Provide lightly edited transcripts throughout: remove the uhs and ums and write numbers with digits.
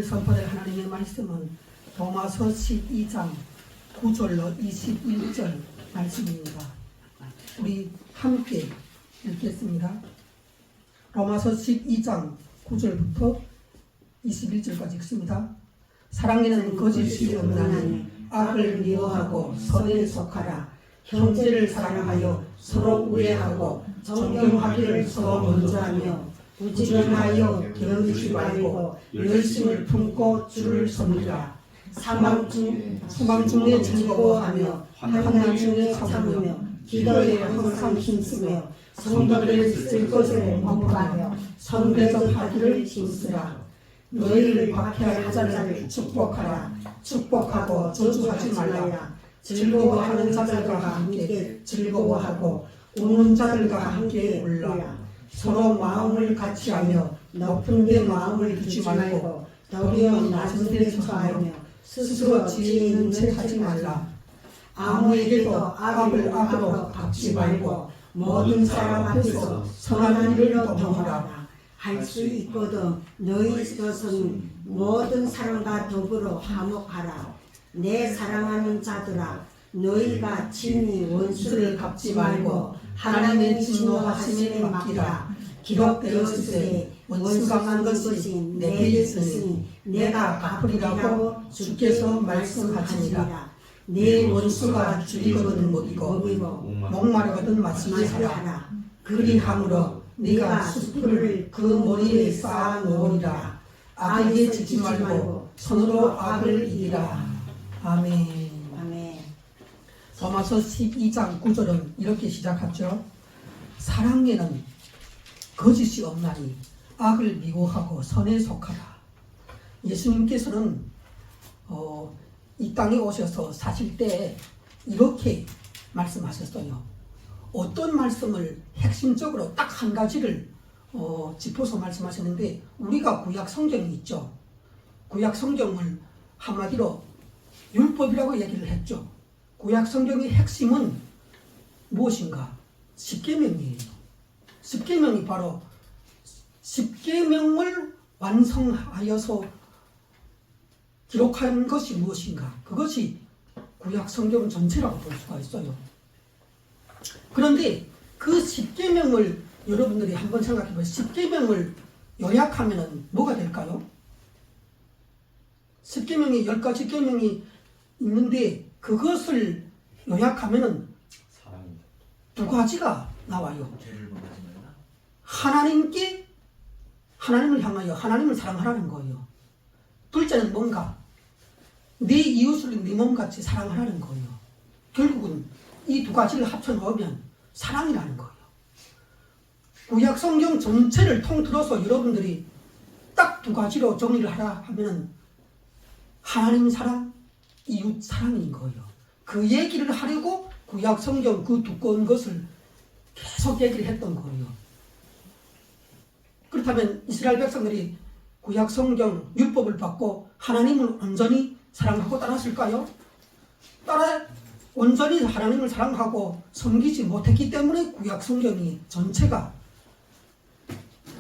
선포될 하나님의 말씀은 로마서 12장 9절로 21절 말씀입니다. 우리 함께 읽겠습니다. 로마서 12장 9절부터 21절까지 읽습니다. 사랑에는 거짓이 없나니 악을 미워하고 선에 속하라. 형제를 사랑하여 서로 우애하고 존경하기를 서로 먼저 하며 부지런하여 게으르지 말고 열심을 품고 주를 섬기라. 사망 중에 즐거워하며 환난 중에 참으며 기도에 항상 힘쓰며 성도들을 쓸 것을 목표하며 선대접하기를 힘쓰라. 너희를 박해할 자를 축복하라. 축복하고 저주하지 말라. 즐거워하는 자들과 함께 즐거워하고 우는 자들과 함께 울라. 서로 마음을 같이하며 높은 데 마음을 두지 말고 도리어 낮은 데 처하며 스스로 지혜 있는 척 하지 말라. 아무에게도 악을 악으로 갚지 말고 모든 사람 앞에서 선한 일을 도모하라. 할 수 있거든 너희 것은 모든 사람과 더불어 화목하라. 내 사랑하는 자들아, 너희가 친히 원수를 갚지 말고 하나님의 진노하심에 맡기라. 기록되었으되 원수가 한 것이 내게 있으니 내가 갚으리라고 주께서 말씀하시니라. 내 원수가 줄이거든 먹이고 목마르거든 마시게 하라. 그리함으로 네가 숯불을 그 머리에 쌓아 놓으리라. 악에 지지 말고 손으로 악을 이기라. 아멘. 로마서 12장 9절은 이렇게 시작하죠. 사랑에는 거짓이 없나니 악을 미워하고 선에 속하라. 예수님께서는 이 땅에 오셔서 사실 때 이렇게 말씀하셨어요. 어떤 말씀을 핵심적으로 딱 한 가지를 짚어서 말씀하셨는데, 우리가 구약 성경이 있죠. 구약 성경을 한마디로 율법이라고 얘기를 했죠. 구약 성경의 핵심은 무엇인가? 십계명이에요. 십계명이 바로 십계명을 완성하여서 기록한 것이 무엇인가? 그것이 구약 성경 전체라고 볼 수가 있어요. 그런데 그 십계명을 여러분들이 한번 생각해 보세요. 십계명을 요약하면 뭐가 될까요? 십계명이 10가지 계명이 있는데 그것을 요약하면 두 가지가 나와요. 하나님을 향하여 하나님을 사랑하라는 거예요. 둘째는 뭔가? 네 이웃을 네 몸같이 사랑하라는 거예요. 결국은 이 두 가지를 합쳐놓으면 사랑이라는 거예요. 구약 성경 전체를 통틀어서 여러분들이 딱 두 가지로 정리를 하라 하면 하나님 사랑, 이웃 사랑인 거예요. 그 얘기를 하려고 구약 성경 그 두꺼운 것을 계속 얘기를 했던 거예요. 그렇다면 이스라엘 백성들이 구약 성경 율법을 받고 하나님을 온전히 사랑하고 따랐을까요? 온전히 하나님을 사랑하고 섬기지 못했기 때문에 구약 성경이 전체가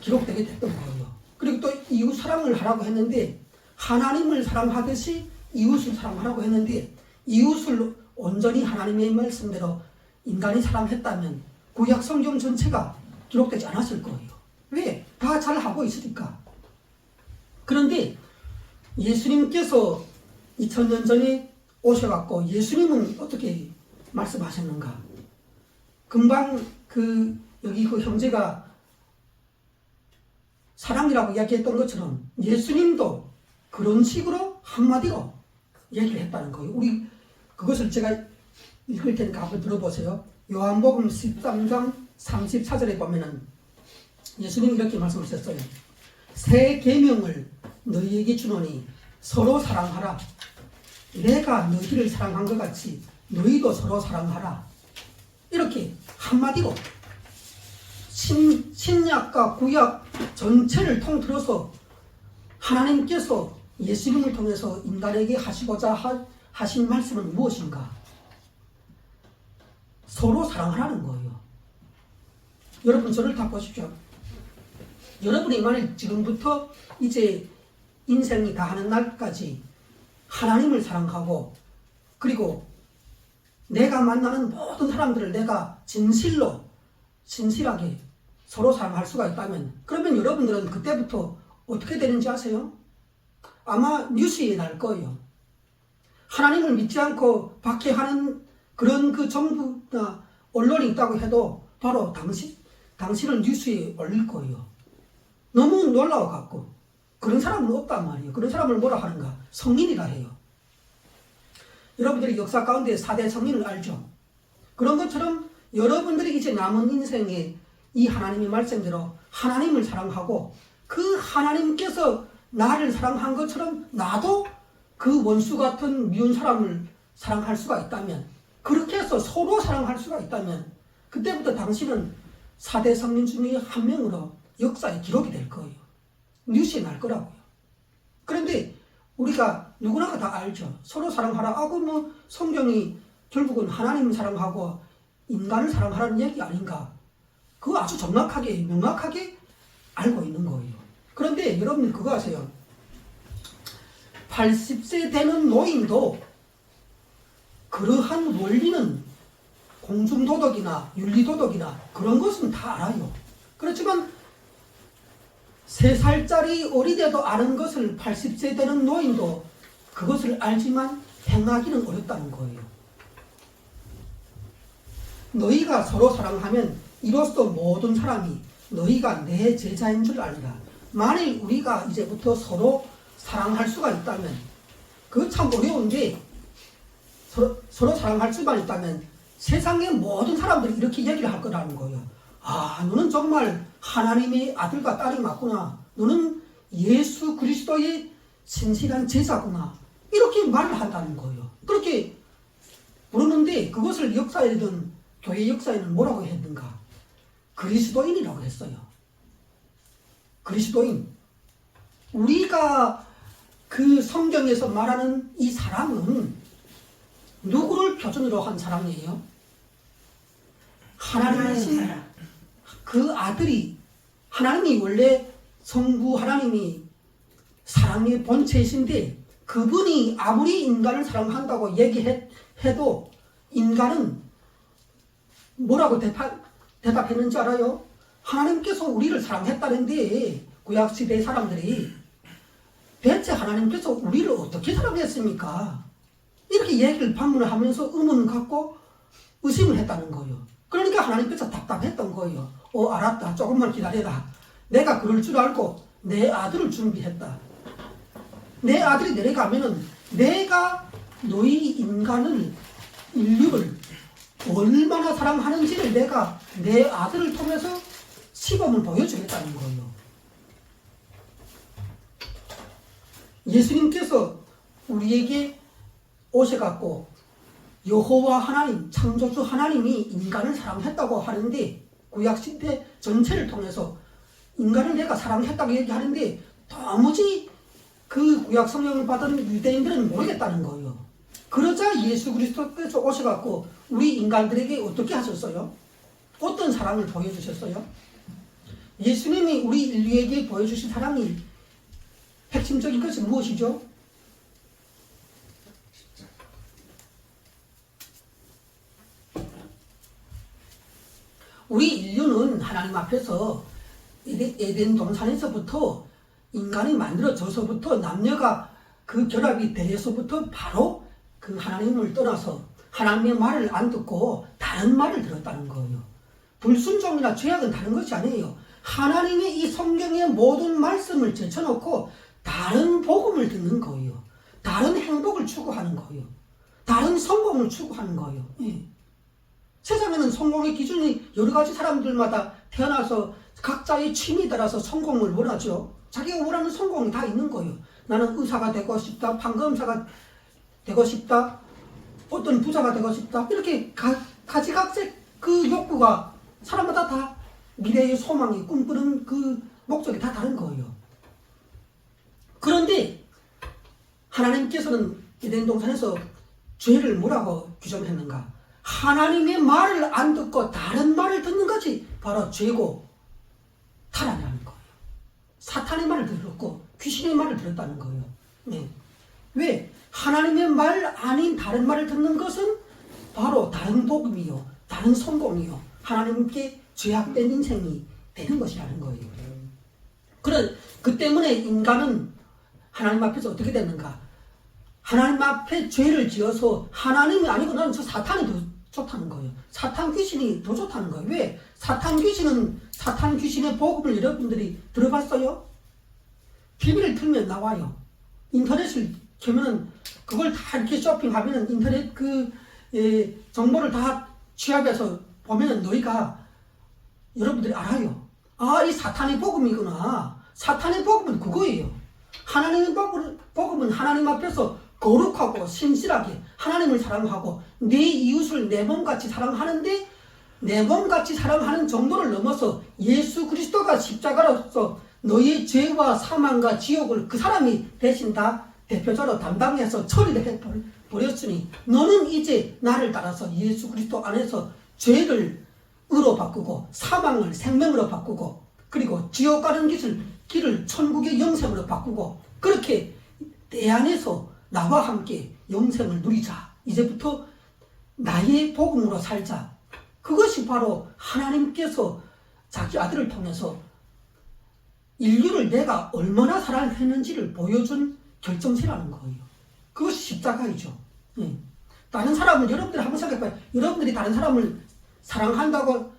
기록되게 됐던 거예요. 그리고 또 이웃 사랑을 하라고 했는데 하나님을 사랑하듯이 이웃을 사랑하라고 했는데 이웃을 온전히 하나님의 말씀대로 인간이 사랑했다면 구약 성경 전체가 기록되지 않았을 거예요. 왜? 다 잘하고 있으니까. 그런데 예수님께서 2000년 전에 오셔갖고 예수님은 어떻게 말씀하셨는가? 금방 여기 그 형제가 사랑이라고 이야기했던 것처럼 예수님도 그런 식으로 한마디로 얘기를 했다는 거예요. 우리 그것을 제가 읽을 테니까 한번 들어보세요. 요한복음 13장 34절에 보면은 예수님이 이렇게 말씀하셨어요. 새 계명을 너희에게 주노니 서로 사랑하라. 내가 너희를 사랑한 것 같이 너희도 서로 사랑하라. 이렇게 한마디로 신약과 구약 전체를 통틀어서 하나님께서 예수님을 통해서 인간에게 하시고자 하신 말씀은 무엇인가? 서로 사랑하라는 거예요. 여러분 저를 다 보십시오. 여러분이 만약 지금부터 이제 인생이 다하는 날까지 하나님을 사랑하고, 그리고 내가 만나는 모든 사람들을 내가 진실하게 서로 사랑할 수가 있다면, 그러면 여러분들은 그때부터 어떻게 되는지 아세요? 아마 뉴스에 날 거예요. 하나님을 믿지 않고 박해하는 그런 그 정부나 언론이 있다고 해도 바로 당신을 뉴스에 올릴 거예요. 너무 놀라워갖고. 그런 사람은 없단 말이에요. 그런 사람을 뭐라 하는가? 성인이라 해요. 여러분들이 역사 가운데 4대 성인을 알죠? 그런 것처럼 여러분들이 이제 남은 인생에 이 하나님의 말씀대로 하나님을 사랑하고, 그 하나님께서 나를 사랑한 것처럼 나도 그 원수 같은 미운 사람을 사랑할 수가 있다면, 그렇게 해서 서로 사랑할 수가 있다면, 그때부터 당신은 4대 성인 중에 한 명으로 역사에 기록이 될 거예요. 뉴스에 날 거라고요. 그런데 우리가 누구나가 다 알죠. 서로 사랑하라. 성경이 결국은 하나님 사랑하고 인간을 사랑하라는 얘기 아닌가. 그거 아주 정확하게, 명확하게 알고 있는 거예요. 그런데 여러분 그거 아세요? 80세 되는 노인도 그러한 원리는, 공중도덕이나 윤리도덕이나 그런 것은 다 알아요. 그렇지만 3살짜리 어린애도 아는 것을 80세 되는 노인도 그것을 알지만 행하기는 어렵다는 거예요. 너희가 서로 사랑하면 이로써 모든 사람이 너희가 내 제자인 줄 알리라. 만일 우리가 이제부터 서로 사랑할 수가 있다면, 그거 참 어려운데, 서로 사랑할 수만 있다면 세상의 모든 사람들이 이렇게 얘기를 할 거라는 거예요. 아, 너는 정말 하나님의 아들과 딸이 맞구나. 너는 예수 그리스도의 진실한 제자구나. 이렇게 말을 한다는 거예요. 그렇게 부르는데, 그것을 역사에든 교회 역사에는 뭐라고 했는가? 그리스도인이라고 했어요. 그리스도인. 우리가 그 성경에서 말하는 이 사랑은 누구를 표준으로 한 사랑이에요? 하나님이신 그 아들이, 하나님이 원래 성부 하나님이 사랑의 본체이신데, 그분이 아무리 인간을 사랑한다고 얘기해도 인간은 뭐라고 대답했는지 알아요? 하나님께서 우리를 사랑했다는데, 구약시대 사람들이 대체 하나님께서 우리를 어떻게 사랑했습니까? 이렇게 얘기를 반문을 하면서 의문을 갖고 의심을 했다는 거예요. 그러니까 하나님께서 답답했던 거예요. 알았다. 조금만 기다려라. 내가 그럴 줄 알고 내 아들을 준비했다. 내 아들이 내려가면은 내가 너희 인류를 얼마나 사랑하는지를 내가 내 아들을 통해서 시범을 보여주겠다는 거예요. 예수님께서 우리에게 오셔갖고 여호와 하나님, 창조주 하나님이 인간을 사랑했다고 하는데, 구약시대 전체를 통해서 인간을 내가 사랑했다고 얘기하는데, 도무지 그 구약 성경을 받은 유대인들은 모르겠다는 거예요. 그러자 예수 그리스도께서 오셔갖고 우리 인간들에게 어떻게 하셨어요? 어떤 사랑을 보여주셨어요? 예수님이 우리 인류에게 보여주신 사랑이 핵심적인 것이 무엇이죠? 우리 인류는 하나님 앞에서 에덴 동산에서부터 인간이 만들어져서부터 남녀가 그 결합이 되어서부터 바로 그 하나님을 떠나서 하나님의 말을 안 듣고 다른 말을 들었다는 거예요. 불순종이나 죄악은 다른 것이 아니에요. 하나님의 이 성경의 모든 말씀을 제쳐놓고 다른 복음을 듣는 거예요. 다른 행복을 추구하는 거예요. 다른 성공을 추구하는 거예요. 예. 세상에는 성공의 기준이 여러 가지 사람들마다 태어나서 각자의 취미에 따라서 성공을 원하죠. 자기가 원하는 성공이 다 있는 거예요. 나는 의사가 되고 싶다, 판검사가 되고 싶다, 어떤 부자가 되고 싶다, 이렇게 가지각색 그 욕구가 사람마다 다 미래의 소망이 꿈꾸는 그 목적이 다 다른 거예요. 그런데 하나님께서는 에덴 동산에서 죄를 뭐라고 규정했는가? 하나님의 말을 안 듣고 다른 말을 듣는 것이 바로 죄고 타락이라는 거예요. 사탄의 말을 들었고 귀신의 말을 들었다는 거예요. 네. 왜? 하나님의 말 아닌 다른 말을 듣는 것은 바로 다른 복음이요, 다른 성공이요, 하나님께 죄악된 인생이 되는 것이라는 거예요. 그 때문에 인간은 하나님 앞에서 어떻게 되는가? 하나님 앞에 죄를 지어서 하나님이 아니고 나는 저 사탄이 더 좋다는 거예요. 사탄 귀신이 더 좋다는 거예요. 왜? 사탄 귀신의 복음을 여러분들이 들어봤어요? TV를 틀면 나와요. 인터넷을 켜면은 그걸 다 이렇게 쇼핑하면은 인터넷 정보를 다 취합해서 보면은 너희가 여러분들이 알아요. 아, 이 사탄의 복음이구나. 사탄의 복음은 그거예요. 하나님의 복음은 하나님 앞에서 거룩하고 신실하게 하나님을 사랑하고 내 이웃을 내 몸같이 사랑하는데, 내 몸같이 사랑하는 정도를 넘어서 예수 그리스도가 십자가로서 너의 죄와 사망과 지옥을 그 사람이 대신 다 대표자로 담당해서 처리를 해버렸으니 너는 이제 나를 따라서 예수 그리스도 안에서 죄를 의로 바꾸고 사망을 생명으로 바꾸고 그리고 지옥 가는 길을 천국의 영생으로 바꾸고 그렇게 내 안에서 나와 함께 영생을 누리자. 이제부터 나의 복음으로 살자. 그것이 바로 하나님께서 자기 아들을 통해서 인류를 내가 얼마나 사랑했는지를 보여준 결정체라는 거예요. 그것이 십자가이죠. 예. 다른 사람을, 여러분들이 한번 생각해봐요. 여러분들이 다른 사람을 사랑한다고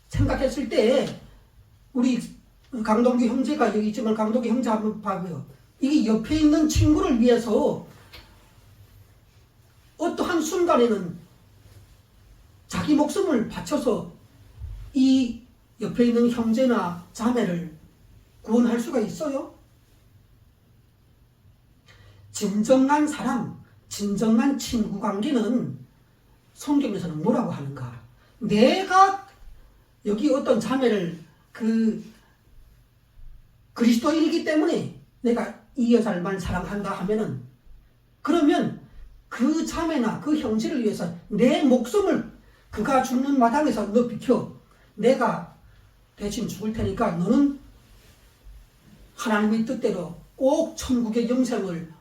생각했을 때 우리 강동규 형제가 여기 있지만 강동규 형제 한번 봐봐요. 이게 옆에 있는 친구를 위해서 어떠한 순간에는 자기 목숨을 바쳐서 이 옆에 있는 형제나 자매를 구원할 수가 있어요? 진정한 사랑, 진정한 친구 관계는 성경에서는 뭐라고 하는가? 내가 여기 어떤 자매를 그리스도인이기 때문에 내가 이 여자만 사랑한다 하면은, 그러면 그 자매나 그 형제를 위해서 내 목숨을 그가 죽는 마당에서 너 비켜. 내가 대신 죽을 테니까 너는 하나님의 뜻대로 꼭 천국의 영생을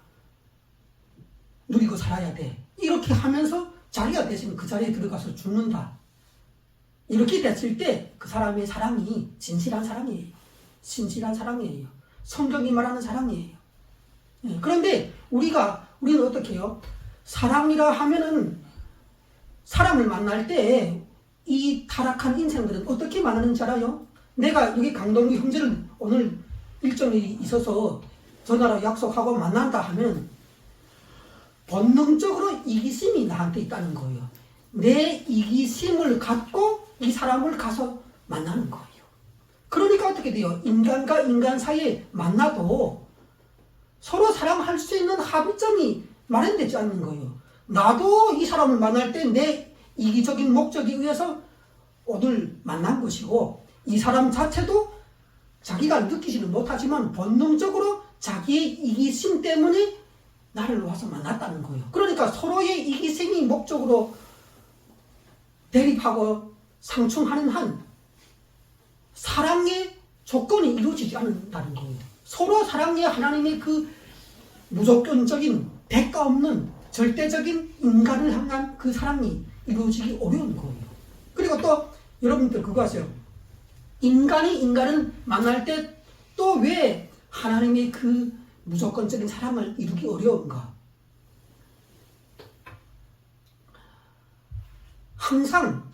누리고 살아야 돼. 이렇게 하면서 자기가 대신 그 자리에 들어가서 죽는다. 이렇게 됐을 때 그 사람의 사랑이 진실한 사랑이에요. 신실한 사랑이에요. 성경이 말하는 사랑이에요. 그런데 우리는 어떻게 해요? 사랑이라 하면은 사람을 만날 때 이 타락한 인생들은 어떻게 만나는지 알아요? 내가 여기 강동규 형제를 오늘 일정이 있어서 전화로 약속하고 만난다 하면 본능적으로 이기심이 나한테 있다는 거예요. 내 이기심을 갖고 이 사람을 가서 만나는 거예요. 그러니까 어떻게 돼요? 인간과 인간 사이에 만나도 서로 사랑할 수 있는 합의점이 마련되지 않는 거예요. 나도 이 사람을 만날 때 내 이기적인 목적에 의해서 오늘 만난 것이고, 이 사람 자체도 자기가 느끼지는 못하지만 본능적으로 자기의 이기심 때문에 나를 와서 만났다는 거예요. 그러니까 서로의 이기심이 목적으로 대립하고 상충하는 한 사랑의 조건이 이루어지지 않는다는 거예요. 서로 사랑의 하나님의 그 무조건적인 대가 없는 절대적인 인간을 향한 그 사랑이 이루어지기 어려운 거예요. 그리고 또 여러분들 그거 아세요? 인간이 인간을 만날 때 또 왜 하나님의 그 무조건적인 사랑을 이루기 어려운가? 항상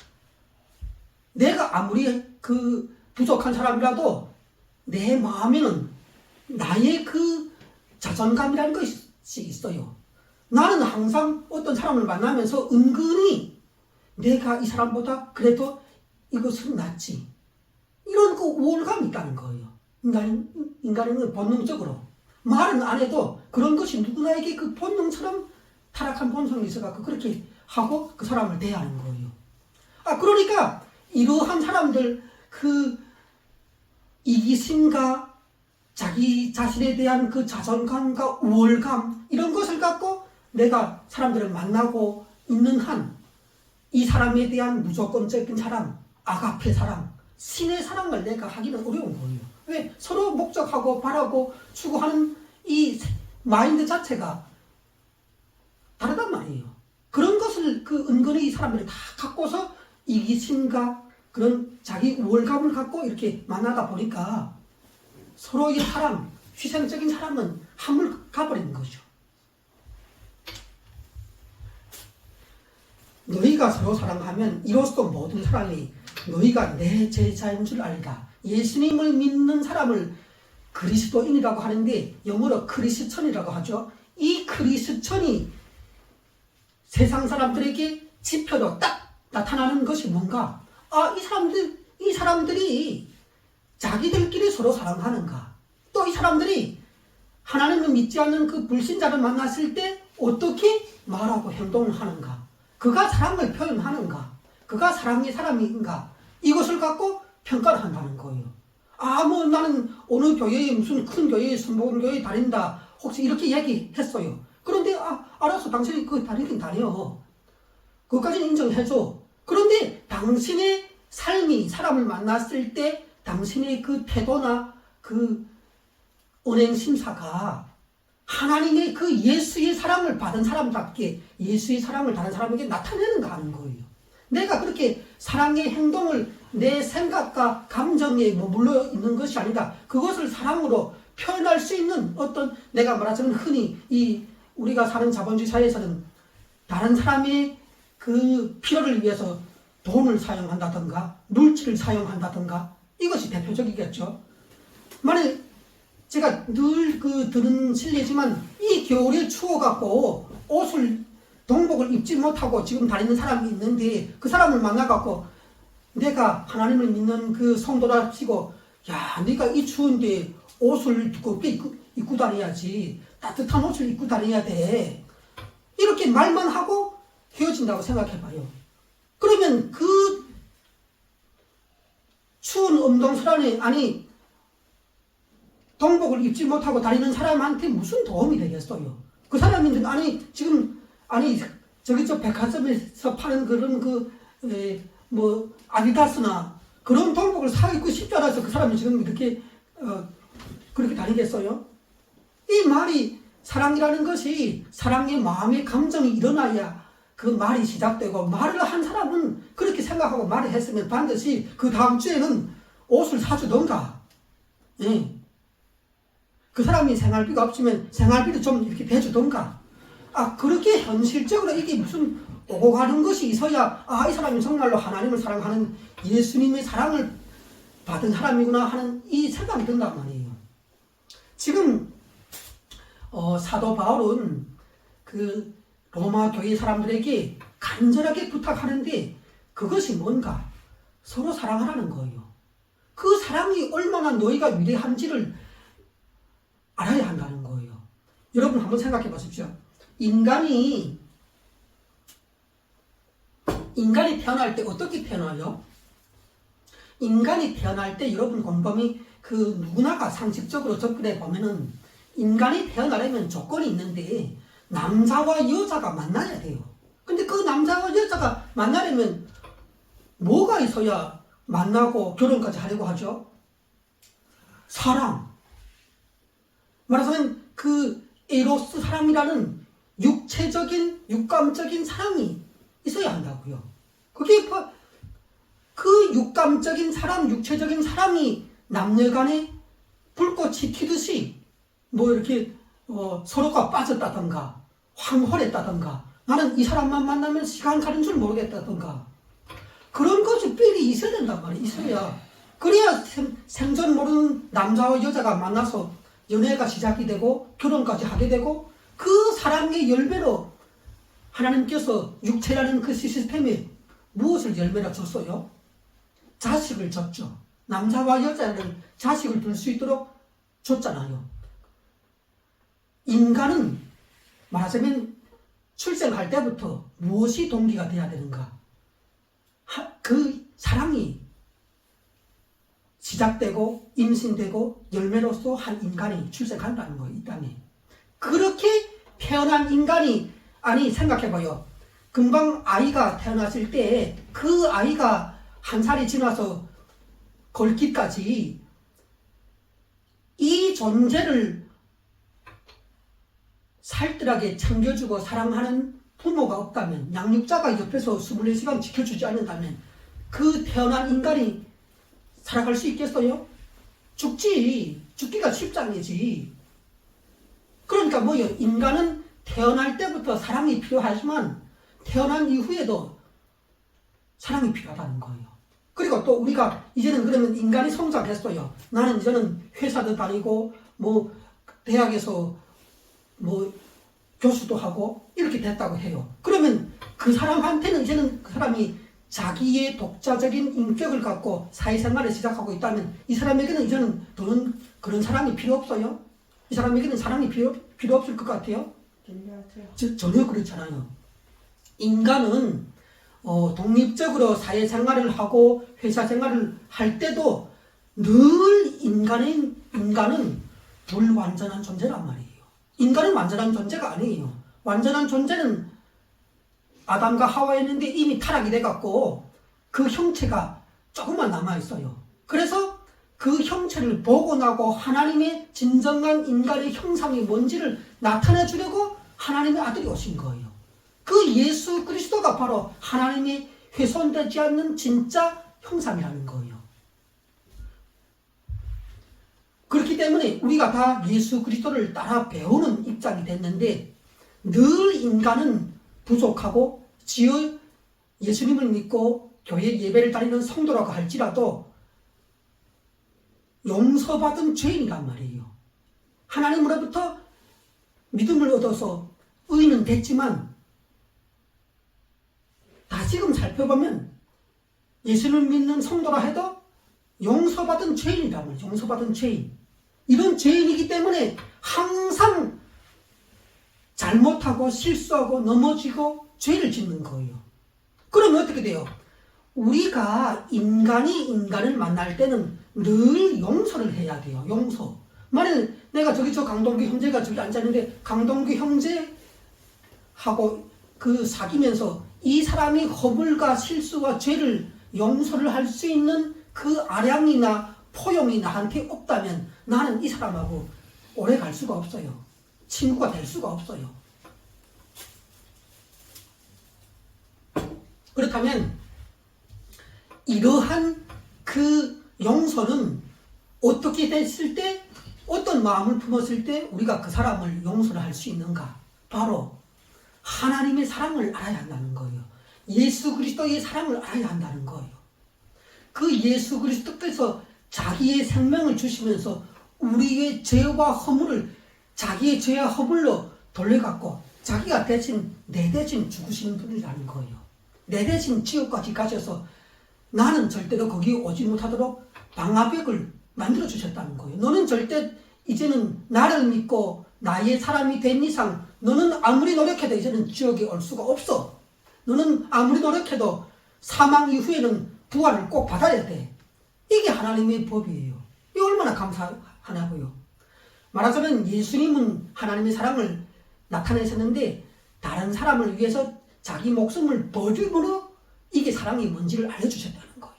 내가 아무리 그 부족한 사람이라도 내 마음에는 나의 그 자존감이라는 것이 있어요. 나는 항상 어떤 사람을 만나면서 은근히 내가 이 사람보다 그래도 이것은 낫지, 이런 그 우월감이 있다는 거예요. 인간은 본능적으로 말은 안 해도 그런 것이 누구나에게 그 본능처럼 타락한 본성이 있어서 그렇게 하고 그 사람을 대하는 거예요. 그러니까 이러한 사람들 그 이기심과 자기 자신에 대한 그 자존감과 우월감, 이런 것을 갖고 내가 사람들을 만나고 있는 한 이 사람에 대한 무조건적인 사랑, 아가페 사랑, 신의 사랑을 내가 하기는 어려운 거예요. 왜? 서로 목적하고 바라고 추구하는 이 마인드 자체가 다르단 말이에요. 그런 것을 그 은근히 이 사람들이 다 갖고서 이기심과 그런 자기 우월감을 갖고 이렇게 만나다 보니까 서로의 사랑, 희생적인 사랑은 한물 가버리는 거죠. 너희가 서로 사랑하면 이로써 모든 사람이 너희가 내 제자인 줄 알다. 예수님을 믿는 사람을 그리스도인이라고 하는데 영어로 크리스천이라고 하죠. 이 크리스천이 세상 사람들에게 지표로 딱 나타나는 것이 뭔가? 이 사람들이 자기들끼리 서로 사랑하는가? 또 이 사람들이 하나님을 믿지 않는 그 불신자를 만났을 때 어떻게 말하고 행동을 하는가? 그가 사랑을 표현하는가? 그가 사랑의 사람인가? 이것을 갖고 평가를 한다는 거예요. 나는 어느 교회에 무슨 큰 교회에 선봉교회에 다닌다. 혹시 이렇게 얘기했어요. 그런데 알았어. 당신이 그 다니긴 다녀. 그것까지는 인정해줘. 그런데 당신의 삶이 사람을 만났을 때 당신의 그 태도나 그 언행심사가 하나님의 그 예수의 사랑을 받은 사람답게 예수의 사랑을 다른 사람에게 나타내는가 하는 거예요. 내가 그렇게 사랑의 행동을 내 생각과 감정에 머물러 있는 것이 아니다. 그것을 사랑으로 표현할 수 있는 어떤 내가 말하자면 흔히 우리가 사는 자본주의 사회에서는 다른 사람의 그 필요를 위해서 돈을 사용한다든가 물질을 사용한다든가 이것이 대표적이겠죠. 만약 제가 늘 들은 실례지만 이 겨울에 추워갖고 동복을 입지 못하고 지금 다니는 사람이 있는데 그 사람을 만나갖고 내가 하나님을 믿는 그 성도랍시고 네가 이 추운데 옷을 두껍게 입고 다녀야지 따뜻한 옷을 입고 다녀야 돼 이렇게 말만 하고 헤어진다고 생각해봐요. 그러면 그 추운 엄동설 안에 동복을 입지 못하고 다니는 사람한테 무슨 도움이 되겠어요? 그 사람이 저기 저 백화점에서 파는 그런 아디다스나 그런 동복을 사 입고 싶지 않아서 그 사람이 지금 이렇게 그렇게 다니겠어요? 이 말이 사랑이라는 것이 사랑의 마음의 감정이 일어나야 그 말이 시작되고 말을 한 사람은 그렇게 생각하고 말을 했으면 반드시 그 다음 주에는 옷을 사주던가 그 사람이 생활비가 없으면 생활비를 좀 이렇게 대주던가 그렇게 현실적으로 이게 무슨 오고 가는 것이 있어야 이 사람이 정말로 하나님을 사랑하는 예수님의 사랑을 받은 사람이구나 하는 이 생각이 든단 말이에요. 지금 사도 바울은 그 로마 교회 사람들에게 간절하게 부탁하는데 그것이 뭔가? 서로 사랑하라는 거예요. 그 사랑이 얼마나 너희가 위대한지를 알아야 한다는 거예요. 여러분 한번 생각해 보십시오. 인간이 태어날 때 어떻게 태어나요? 인간이 태어날 때 여러분 곰곰이 누구나가 상식적으로 접근해 보면은 인간이 태어나려면 조건이 있는데 남자와 여자가 만나야 돼요. 근데 그 남자와 여자가 만나려면 뭐가 있어야 만나고 결혼까지 하려고 하죠? 사랑. 말하자면 그 에로스 사랑이라는 육감적인 사랑이 있어야 한다고요. 그게 그 육감적인 사랑, 육체적인 사랑이 남녀간에 불꽃이 튀듯이 이렇게 서로가 빠졌다던가 황홀했다던가 나는 이 사람만 만나면 시간 가는 줄 모르겠다던가 그런 것이 삘이 있어야 된단 말이에요. 있어야 그래야 생전 모르는 남자와 여자가 만나서 연애가 시작이 되고 결혼까지 하게 되고 그 사랑의 열매로 하나님께서 육체라는 그 시스템에 무엇을 열매로 줬어요? 자식을 줬죠. 남자와 여자를 자식을 둘 수 있도록 줬잖아요. 인간은 말하자면 출생할 때부터 무엇이 동기가 돼야 되는가? 그 사랑이 시작되고 임신되고 열매로서 한 인간이 출생한다는 거예요. 이 땅에. 그렇게 태어난 인간이 생각해봐요. 금방 아이가 태어났을 때 그 아이가 한 살이 지나서 걸기까지 이 존재를 살뜰하게 챙겨주고 사랑하는 부모가 없다면, 양육자가 옆에서 24시간 지켜주지 않는다면 그 태어난 인간이 살아갈 수 있겠어요? 죽지. 죽기가 십장이지. 그러니까 뭐요? 인간은 태어날 때부터 사랑이 필요하지만 태어난 이후에도 사랑이 필요하다는 거예요. 그리고 또 우리가 이제는 그러면 인간이 성장했어요. 나는 이제는 회사도 다니고 뭐 대학에서 뭐 교수도 하고 이렇게 됐다고 해요. 그러면 그 사람한테는 이제는 그 사람이 자기의 독자적인 인격을 갖고 사회생활을 시작하고 있다면 이 사람에게는 이제는 더는 그런 사랑이 필요 없어요? 이 사람에게는 사랑이 필요 없을 것 같아요? 전혀 그렇잖아요. 인간은 독립적으로 사회생활을 하고 회사생활을 할 때도 늘 인간은 불완전한 존재란 말이에요. 인간은 완전한 존재가 아니에요. 완전한 존재는 아담과 하와였는데 이미 타락이 돼갖고 그 형체가 조금만 남아있어요. 그래서 그 형체를 보고 나고 하나님의 진정한 인간의 형상이 뭔지를 나타내 주려고 하나님의 아들이 오신 거예요. 그 예수 그리스도가 바로 하나님이 훼손되지 않는 진짜 형상이라는 거예요. 그렇기 때문에 우리가 다 예수 그리스도를 따라 배우는 입장이 됐는데 늘 인간은 부족하고 지어 예수님을 믿고 교회 예배를 다니는 성도라고 할지라도 용서받은 죄인이란 말이에요. 하나님으로부터 믿음을 얻어서 의인은 됐지만 다시금 살펴보면 예수를 믿는 성도라 해도 용서받은 죄인이란 말이에요. 용서받은 죄인. 이런 죄인이기 때문에 항상 잘못하고 실수하고 넘어지고 죄를 짓는 거예요. 그러면 어떻게 돼요? 우리가 인간이 인간을 만날 때는 늘 용서를 해야 돼요. 용서. 만일 내가 저 강동규 형제가 저기 앉았는데 강동규 형제하고 그 사귀면서 이 사람이 허물과 실수와 죄를 용서를 할 수 있는 그 아량이나 포용이 나한테 없다면 나는 이 사람하고 오래 갈 수가 없어요. 친구가 될 수가 없어요. 그렇다면 이러한 그 용서는 어떻게 됐을 때 어떤 마음을 품었을 때 우리가 그 사람을 용서를 할 수 있는가? 바로 하나님의 사랑을 알아야 한다는 거예요. 예수 그리스도의 사랑을 알아야 한다는 거예요. 그 예수 그리스도께서 자기의 생명을 주시면서 우리의 죄와 허물을 자기의 죄와 허물로 돌려갖고 자기가 대신 내 대신 죽으시는 분이라는 거예요. 내 대신 지옥까지 가셔서 나는 절대로 거기 오지 못하도록 방화벽을 만들어 주셨다는 거예요. 너는 절대 이제는 나를 믿고 나의 사람이 된 이상 너는 아무리 노력해도 이제는 지옥에 올 수가 없어. 너는 아무리 노력해도 사망 이후에는 부활을 꼭 받아야 돼. 이게 하나님의 법이에요. 이 얼마나 감사하냐고요. 말하자면 예수님은 하나님의 사랑을 나타내셨는데 다른 사람을 위해서 자기 목숨을 버림으로 이게 사랑이 뭔지를 알려주셨다는 거예요.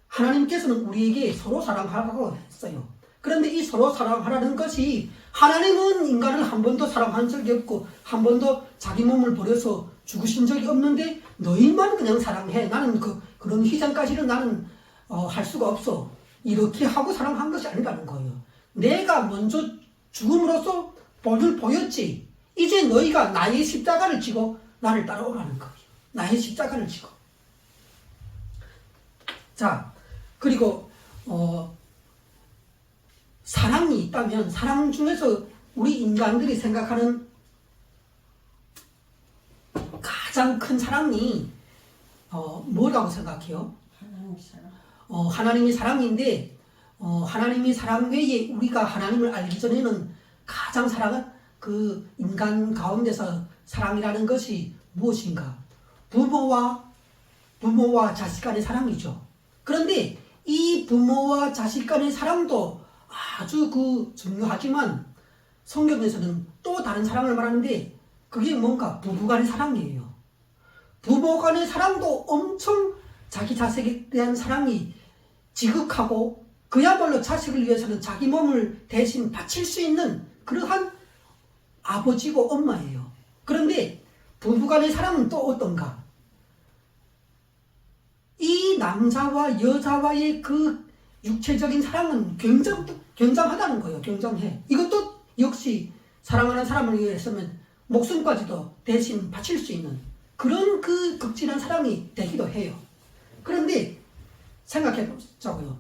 하나님께서는 우리에게 서로 사랑하라고 했어요. 그런데 이 서로 사랑하라는 것이 하나님은 인간을 한 번도 사랑한 적이 없고 한 번도 자기 몸을 버려서 죽으신 적이 없는데 너희만 그냥 사랑해. 나는 그런 희생까지는 나는 할 수가 없어. 이렇게 하고 사랑한 것이 아니라는 거예요. 내가 먼저 죽음으로써 복을 보였지. 이제 너희가 나의 십자가를 지고 나를 따라오라는 거예요. 나의 십자가를 지고. 자, 그리고 사랑이 있다면 사랑 중에서 우리 인간들이 생각하는 가장 큰 사랑이 뭐라고 생각해요? 하나님 사랑. 하나님이 사랑인데 하나님이 사랑 외에 우리가 하나님을 알기 전에는 가장 사랑은 그 인간 가운데서 사랑이라는 것이 무엇인가? 부모와 자식 간의 사랑이죠. 그런데 이 부모와 자식 간의 사랑도 아주 중요하지만 성경에서는 또 다른 사랑을 말하는데 그게 뭔가 부부 간의 사랑이에요. 부모 간의 사랑도 엄청 자기 자식에 대한 사랑이 지극하고 그야말로 자식을 위해서는 자기 몸을 대신 바칠 수 있는 그러한 아버지고 엄마예요. 그런데 부부간의 사랑은 또 어떤가? 이 남자와 여자와의 그 육체적인 사랑은 굉장하다는 거예요. 굉장해. 이것도 역시 사랑하는 사람을 위해서는 목숨까지도 대신 바칠 수 있는 그런 그 극진한 사랑이 되기도 해요. 그런데 생각해 보자고요.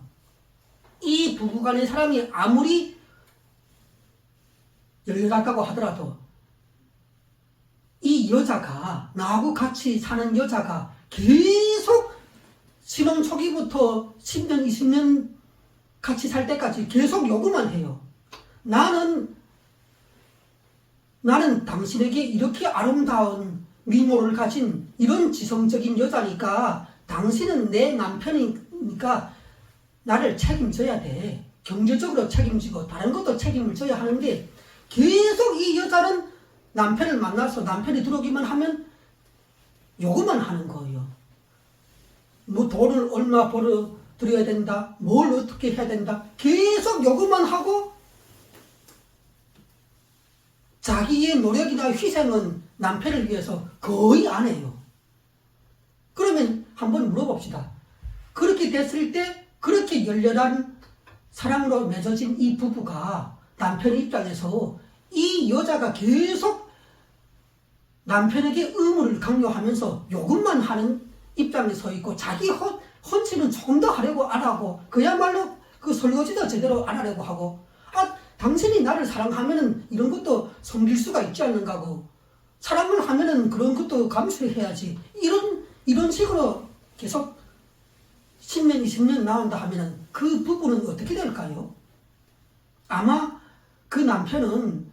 이 부부간의 사랑이 아무리 열렬하다고 하더라도 이 여자가, 나하고 같이 사는 여자가 계속 신혼 초기부터 10년, 20년 같이 살 때까지 계속 요구만 해요. 나는 당신에게 이렇게 아름다운 미모를 가진 이런 지성적인 여자니까 당신은 내 남편이니까 나를 책임져야 돼. 경제적으로 책임지고 다른 것도 책임을 져야 하는데 계속 이 여자는 남편을 만나서 남편이 들어오기만 하면 요구만 하는 거예요. 뭐 돈을 얼마 벌어들여야 된다. 뭘 어떻게 해야 된다. 계속 요구만 하고 자기의 노력이나 희생은 남편을 위해서 거의 안 해요. 그러면 한번 물어봅시다. 그렇게 됐을 때 그렇게 열렬한 사랑으로 맺어진 이 부부가 남편 입장에서 이 여자가 계속 남편에게 의무를 강요하면서 요금만 하는 입장에 서 있고 자기 헌치는 조금 더 하려고 안 하고 그야말로 그 설거지도 제대로 안 하려고 하고 당신이 나를 사랑하면은 이런 것도 섬길 수가 있지 않는가고 사랑을 하면은 그런 것도 감수를 해야지 이런 식으로 계속 10년 20년 나온다 하면은 그 부부는 어떻게 될까요? 아마 그 남편은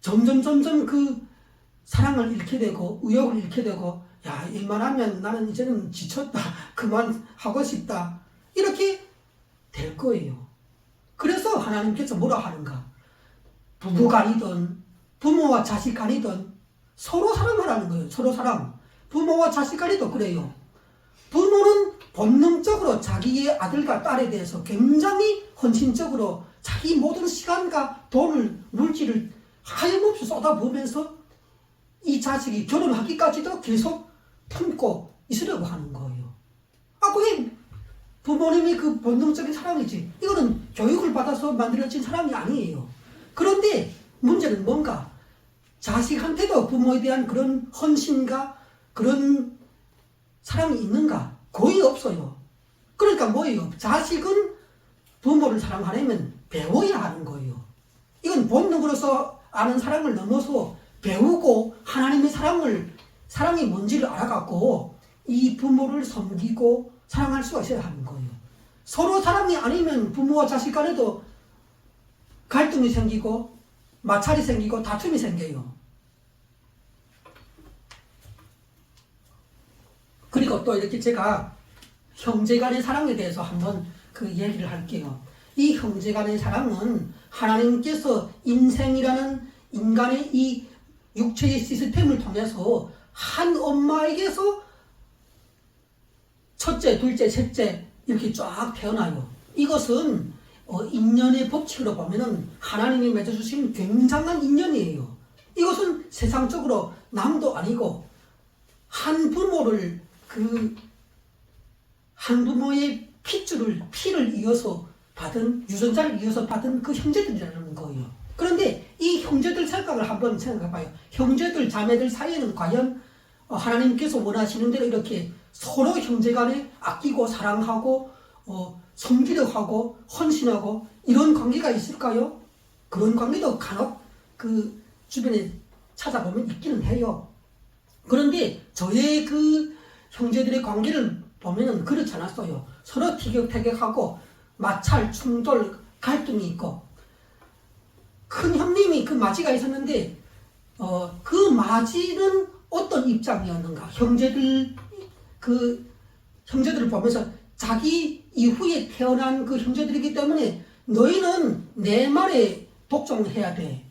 점점 그 사랑을 잃게 되고 의욕을 잃게 되고 야 이만하면 나는 이제는 지쳤다 그만하고 싶다 이렇게 될 거예요. 그래서 하나님께서 뭐라 하는가? 부부간이든 부모와 자식간이든 서로 사랑하라는 거예요. 서로 사랑. 부모와 자식간이도 그래요. 부모는 본능적으로 자기의 아들과 딸에 대해서 굉장히 헌신적으로 자기 모든 시간과 돈을 물질을 하염없이 쏟아부으면서 이 자식이 결혼하기까지도 계속 품고 있으려고 하는 거예요. 그게 부모님이 그 본능적인 사랑이지. 이거는 교육을 받아서 만들어진 사랑이 아니에요. 그런데 문제는 뭔가? 자식한테도 부모에 대한 그런 헌신과 그런 사랑이 있는가? 거의 없어요. 그러니까 뭐예요? 자식은 부모를 사랑하려면 배워야 하는 거예요. 이건 본능으로서 아는 사랑을 넘어서 배우고 하나님의 사랑이 뭔지를 알아갖고 이 부모를 섬기고 사랑할 수가 있어야 하는 거예요. 서로 사랑이 아니면 부모와 자식 간에도 갈등이 생기고 마찰이 생기고 다툼이 생겨요. 그리고 또 이렇게 제가 형제간의 사랑에 대해서 한번 그 얘기를 할게요. 이 형제간의 사랑은 하나님께서 인생이라는 인간의 이 육체의 시스템을 통해서 한 엄마에게서 첫째, 둘째, 셋째 이렇게 쫙 태어나요. 이것은 인연의 법칙으로 보면은 하나님이 맺어주신 굉장한 인연이에요. 이것은 세상적으로 남도 아니고 한 부모를 한 부모의 피를 이어서 받은 유전자를 이어서 받은 그 형제들이라는 거예요. 그런데 이 형제들 생각을 한번 생각해봐요. 형제들 자매들 사이에는 과연 하나님께서 원하시는 대로 이렇게 서로 형제간에 아끼고 사랑하고 섬기려 하고 헌신하고 이런 관계가 있을까요? 그런 관계도 간혹 그 주변에 찾아보면 있기는 해요. 그런데 저의 그 형제들의 관계를 보면은 그렇지 않았어요. 서로 티격태격하고 마찰, 충돌, 갈등이 있고 큰 형님이 그 마지가 있었는데 그 마지는 어떤 입장이었는가? 형제들을 보면서 자기 이후에 태어난 그 형제들이기 때문에 너희는 내 말에 복종해야 돼.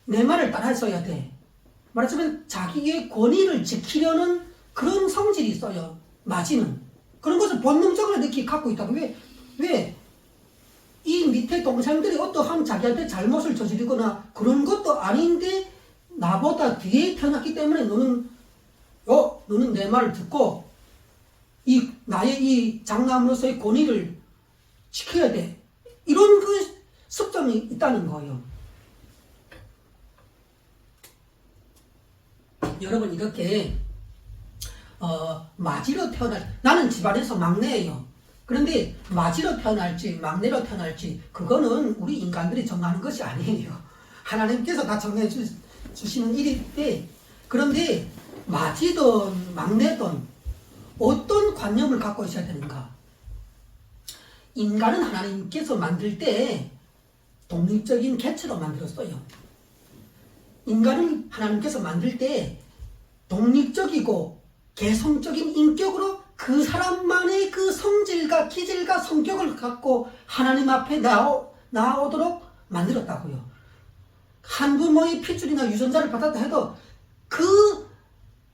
내 말을 따라서야 돼. 말하자면 자기의 권위를 지키려는 그런 성질이 있어요. 마지는. 그런 것을 본능적으로 이렇게 갖고 있다고. 왜? 이 밑에 동생들이 어떠한 자기한테 잘못을 저지르거나 그런 것도 아닌데 나보다 뒤에 태어났기 때문에 너는 내 말을 듣고 나의 이 장남으로서의 권위를 지켜야 돼. 이런 그 습성이 있다는 거예요. 여러분 이렇게 마지로 나는 집안에서 막내예요. 그런데 마지로 태어날지 막내로 태어날지 그거는 우리 인간들이 정하는 것이 아니에요. 하나님께서 다 정해 주시는 일인데, 그런데 마지든 막내든 어떤 관념을 갖고 있어야 되는가? 인간은 하나님께서 만들 때 독립적인 개체로 만들었어요. 인간을 하나님께서 만들 때 독립적이고 개성적인 인격으로 그 사람만의 그 성질과 기질과 성격을 갖고 하나님 앞에 나오도록 만들었다고요. 한부모의 핏줄이나 유전자를 받았다 해도 그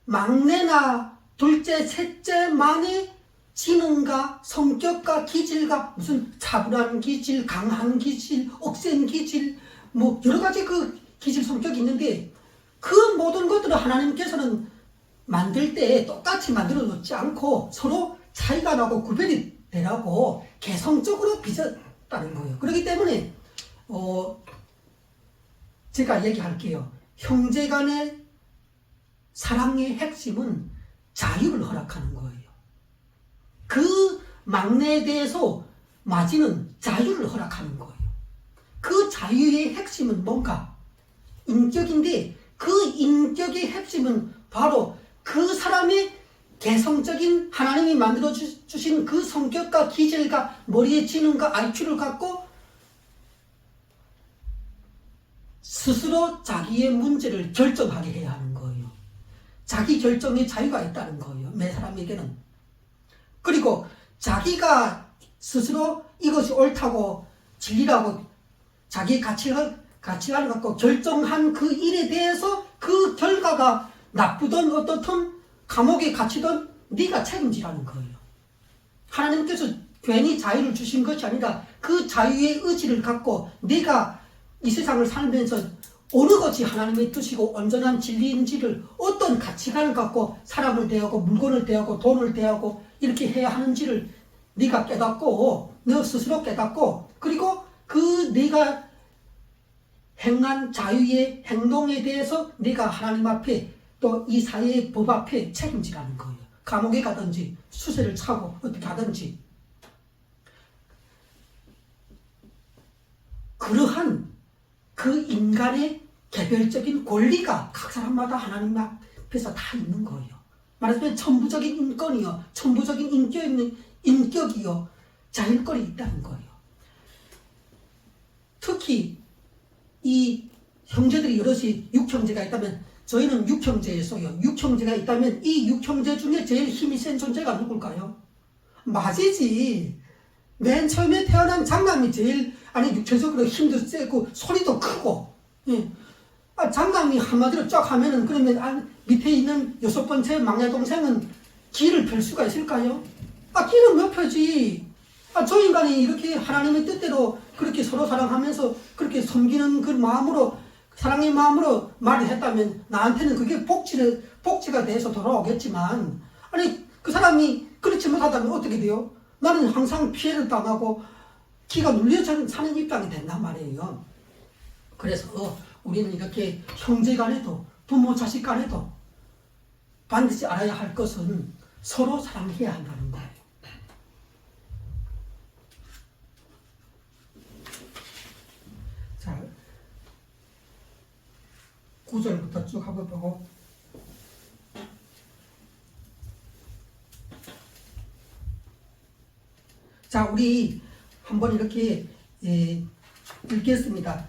막내나 둘째, 셋째만의 지능과 성격과 기질과 무슨 차분한 기질, 강한 기질, 억센 기질, 뭐 여러 가지 그 기질 성격이 있는데 그 모든 것들을 하나님께서는 만들 때 똑같이 만들어 놓지 않고 서로 차이가 나고 구별이 되라고 개성적으로 빚었다는 거예요. 그렇기 때문에 제가 얘기할게요. 형제 간의 사랑의 핵심은 자유를 허락하는 거예요. 그 막내에 대해서 마지는 자유를 허락하는 거예요. 그 자유의 핵심은 뭔가? 인격인데 그 인격의 핵심은 바로 그 사람의 개성적인 하나님이 만들어 주신 그 성격과 기질과 머리의 지능과 IQ를 갖고 스스로 자기의 문제를 결정하게 해야 하는 거예요. 자기 결정의 자유가 있다는 거예요. 매 사람에게는. 그리고 자기가 스스로 이것이 옳다고 진리라고 자기의 가치관을 갖고 결정한 그 일에 대해서 그 결과가 나쁘든 어떻든 감옥에 갇히든 네가 책임지라는 거예요. 하나님께서 괜히 자유를 주신 것이 아니라 그 자유의 의지를 갖고 네가 이 세상을 살면서 어느 것이 하나님의 뜻이고 온전한 진리인지를 어떤 가치관을 갖고 사람을 대하고 물건을 대하고 돈을 대하고 이렇게 해야 하는지를 네가 깨닫고 너 스스로 깨닫고 그리고 그 네가 행한 자유의 행동에 대해서 네가 하나님 앞에 또 이 사회의 법 앞에 책임지라는 거예요. 감옥에 가든지 수세를 차고 어떻게 하든지 그러한 그 인간의 개별적인 권리가 각 사람마다 하나님 앞에서 다 있는 거예요. 말하자면 천부적인 인권이요, 천부적인 인격이요, 자율권이 있다는 거예요. 특히 이 형제들이 여럿이 육형제가 있다면 저희는 육형제에서요. 육형제가 있다면 이 육형제 중에 제일 힘이 센 존재가 누굴까요? 맞이지. 맨 처음에 태어난 장남이 제일 육체적으로 힘도 세고 소리도 크고 장남이 한마디로 쫙 하면은 그러면 밑에 있는 6번째 막내 동생은 기를 펼 수가 있을까요? 기는 몇 펴지. 저 인간이 이렇게 하나님의 뜻대로 그렇게 서로 사랑하면서 그렇게 섬기는 그 마음으로 사랑의 마음으로 말을 했다면 나한테는 그게 복지가 돼서 돌아오겠지만 그 사람이 그렇지 못하다면 어떻게 돼요? 나는 항상 피해를 당하고 기가 눌려 사는 입장이 된단 말이에요. 그래서 우리는 이렇게 형제 간에도 부모 자식 간에도 반드시 알아야 할 것은 서로 사랑해야 한다는 거예요. 자, 9절부터 쭉 한번 보고 자, 우리 한번 이렇게 읽겠습니다.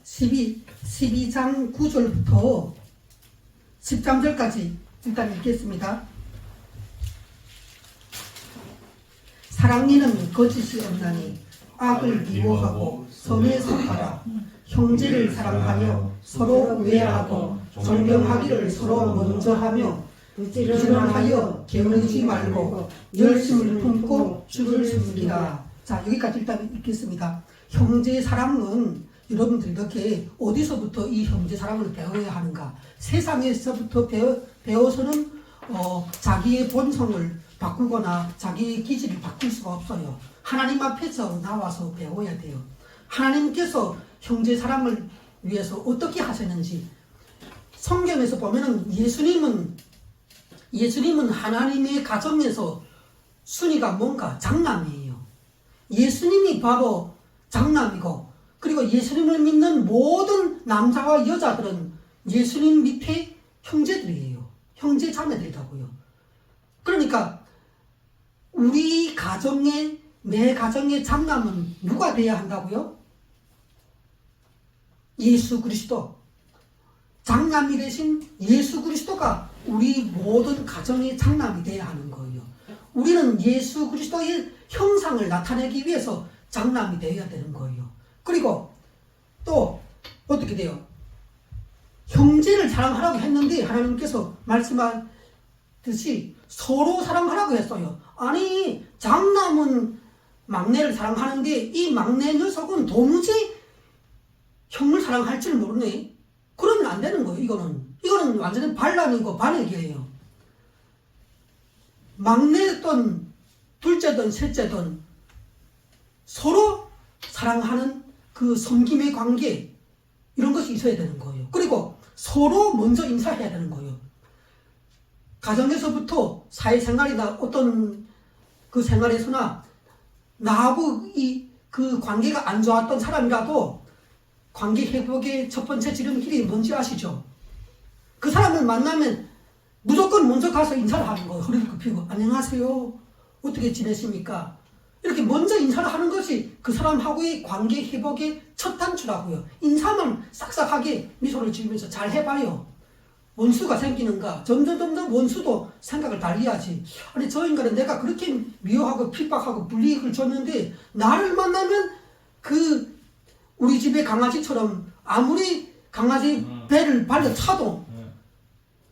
12장 9절부터 13절까지 일단 읽겠습니다. 사랑에는 거짓이 없나니 악을 미워하고 선에 속하라. 형제를 사랑하며 서로 우애하고 존경하기를 서로 먼저 하며 부지런하여 게으르지 말고 열심을 품고 주를 섬기라. 자, 여기까지 일단 읽겠습니다. 형제 사랑은 여러분들이 이렇게 어디서부터 이 형제 사랑을 배워야 하는가? 세상에서부터 배워서는 자기의 본성을 바꾸거나 자기의 기질을 바꿀 수가 없어요. 하나님 앞에서 나와서 배워야 돼요. 하나님께서 형제 사랑을 위해서 어떻게 하셨는지 성경에서 보면은 예수님은 하나님의 가정에서 순위가 뭔가 장남이에요. 예수님이 바로 장남이고, 그리고 예수님을 믿는 모든 남자와 여자들은 예수님 밑에 형제들이에요. 형제 자매들이라고요. 그러니까 내 가정의 장남은 누가 돼야 한다고요? 예수 그리스도. 장남이 되신 예수 그리스도가 우리 모든 가정의 장남이 돼야 하는 거예요. 우리는 예수 그리스도의 형상을 나타내기 위해서 장남이 되어야 되는 거예요. 그리고 또 어떻게 돼요? 형제를 사랑하라고 했는데 하나님께서 말씀하듯이 서로 사랑하라고 했어요. 아니, 장남은 막내를 사랑하는데 이 막내 녀석은 도무지 형을 사랑할 줄 모르네. 그러면 안 되는 거예요. 이거는 완전히 반란이고 반역이에요. 막내든 둘째든 셋째든 서로 사랑하는 그 섬김의 관계, 이런 것이 있어야 되는 거예요. 그리고 서로 먼저 인사해야 되는 거예요. 가정에서부터 사회생활이나 어떤 그 생활에서나 나하고 그 관계가 안 좋았던 사람이라도 관계 회복의 첫 번째 지름길이 뭔지 아시죠? 그 사람을 만나면 무조건 먼저 가서 인사를 하는 거예요. 허리를 굽히고 안녕하세요, 어떻게 지내십니까? 이렇게 먼저 인사를 하는 것이 그 사람하고의 관계 회복의 첫 단추라고요. 인사만 싹싹하게 미소를 지으면서 잘 해봐요. 원수가 생기는가? 점점 원수도 생각을 달리하지. 아니, 저 인간은 내가 그렇게 미워하고 핍박하고 불이익을 줬는데 나를 만나면 우리 집의 강아지처럼 아무리 강아지 배를 발려 차도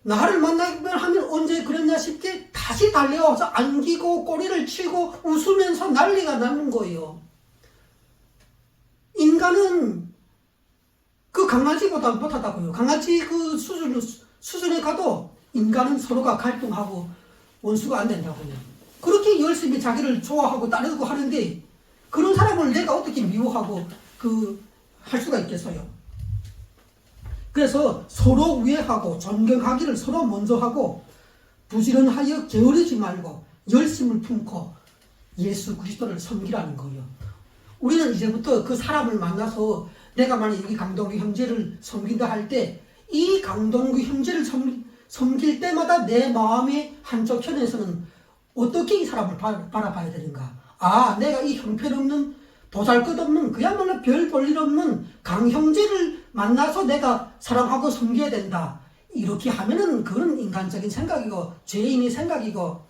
나를 만나면 하면 언제 그랬냐 싶게 다시 달려와서 안기고 꼬리를 치고 웃으면서 난리가 나는 거예요. 인간은 그 강아지보다 못하다고요. 강아지 그 수준에 가도 인간은 서로가 갈등하고 원수가 안 된다고요. 그렇게 열심히 자기를 좋아하고 따르고 하는데 그런 사람을 내가 어떻게 미워하고 할 수가 있겠어요. 그래서 서로 우애하고 존경하기를 서로 먼저 하고 부지런하여 게으르지 말고 열심을 품고 예수 그리스도를 섬기라는 거예요. 우리는 이제부터 그 사람을 만나서 내가 만약 여기 강동구 형제를 섬긴다 할 때 이 강동구 형제를 섬길 때마다 내 마음의 한쪽 편에서는 어떻게 이 사람을 바라봐야 되는가? 아, 내가 이 형편없는 보잘것없는 그야말로 별 볼 일 없는 강형제를 만나서 내가 사랑하고 섬겨야 된다. 이렇게 하면은 그건 인간적인 생각이고 죄인의 생각이고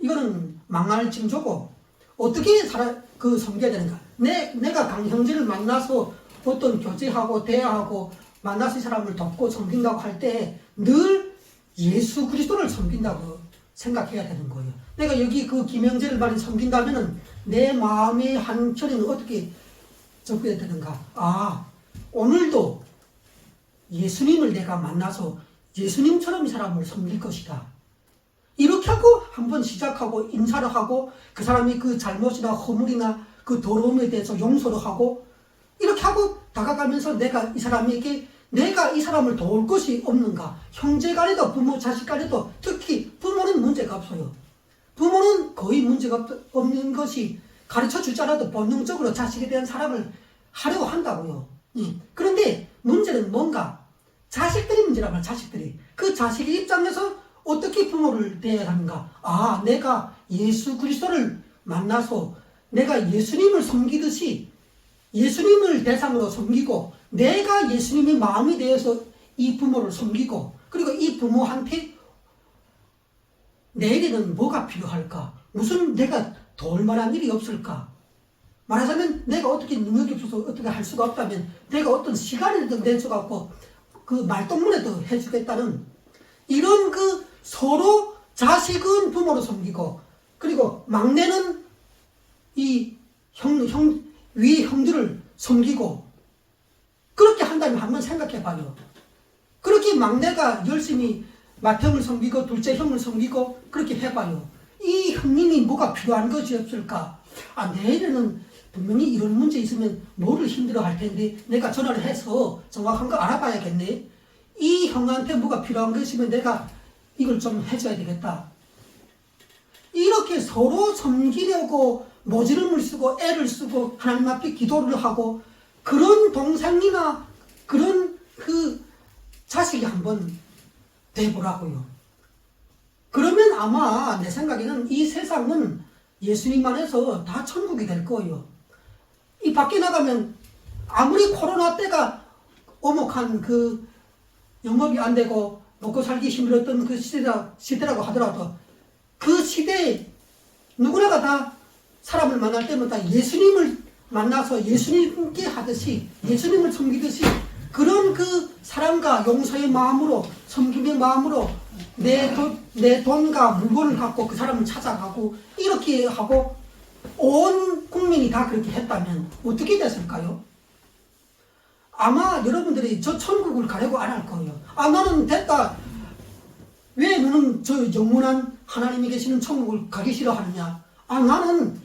이거는 망할 징조고, 어떻게 섬겨야 되는가? 내가 강형제를 만나서 어떤 교제하고 대화하고 만나서 이 사람을 돕고 섬긴다고 할 때 늘 예수 그리스도를 섬긴다고 생각해야 되는 거예요. 내가 여기 김형제를 많이 섬긴다면은 내 마음의 한켠에는 어떻게 접해야 되는가? 아, 오늘도 예수님을 내가 만나서 예수님처럼 이 사람을 섬길 것이다. 이렇게 하고 한번 시작하고 인사를 하고 그 사람이 그 잘못이나 허물이나 그 더러움에 대해서 용서를 하고 이렇게 하고 다가가면서 내가 이 사람을 도울 것이 없는가? 형제간에도 부모 자식간에도 특히 부모는 문제가 없어요. 부모는 거의 문제가 없는 것이 가르쳐 주지 않아도 본능적으로 자식에 대한 사랑을 하려고 한다고요. 그런데 문제는 뭔가? 자식들이 문제라면 자식들이. 그 자식의 입장에서 어떻게 부모를 대해야 하는가? 아, 내가 예수 그리스도를 만나서 내가 예수님을 섬기듯이 예수님을 대상으로 섬기고 내가 예수님의 마음이 되어서 이 부모를 섬기고 그리고 이 부모한테 내일에는 뭐가 필요할까? 무슨 내가 도울 만한 일이 없을까? 말하자면 내가 어떻게 능력이 없어서 어떻게 할 수가 없다면 내가 어떤 시간을 더 내줘갖고 그 말동무라도 해주겠다는 이런 서로 자식은 부모로 섬기고 그리고 막내는 이 위의 형들을 섬기고 그렇게 한다면 한번 생각해 봐요. 그렇게 막내가 열심히 맏형을 섬기고 둘째 형을 섬기고 그렇게 해봐요. 이 형님이 뭐가 필요한 것이 없을까? 내일에는 분명히 이런 문제 있으면 뭐를 힘들어 할 텐데 내가 전화를 해서 정확한 거 알아봐야겠네. 이 형한테 뭐가 필요한 거 있으면 내가 이걸 좀 해줘야 되겠다. 이렇게 서로 섬기려고 모지름을 쓰고 애를 쓰고 하나님 앞에 기도를 하고 그런 동생이나 그런 그 자식이 한번 돼보라고요. 그러면 아마 내 생각에는 이 세상은 예수님 안에서 다 천국이 될 거예요. 이 밖에 나가면 아무리 코로나 때가 오목한 그 영업이 안 되고 먹고 살기 힘들었던 그 시대라고 하더라도 그 시대에 누구나가 다 사람을 만날 때마다 예수님을 만나서 예수님께 하듯이 예수님을 섬기듯이 그런 그 사랑과 용서의 마음으로 섬김의 마음으로 내 돈과 물건을 갖고 그 사람을 찾아가고 이렇게 하고 온 국민이 다 그렇게 했다면 어떻게 됐을까요? 아마 여러분들이 저 천국을 가려고 안 할 거예요. 나는 됐다. 왜 너는 저 영원한 하나님이 계시는 천국을 가기 싫어하느냐? 나는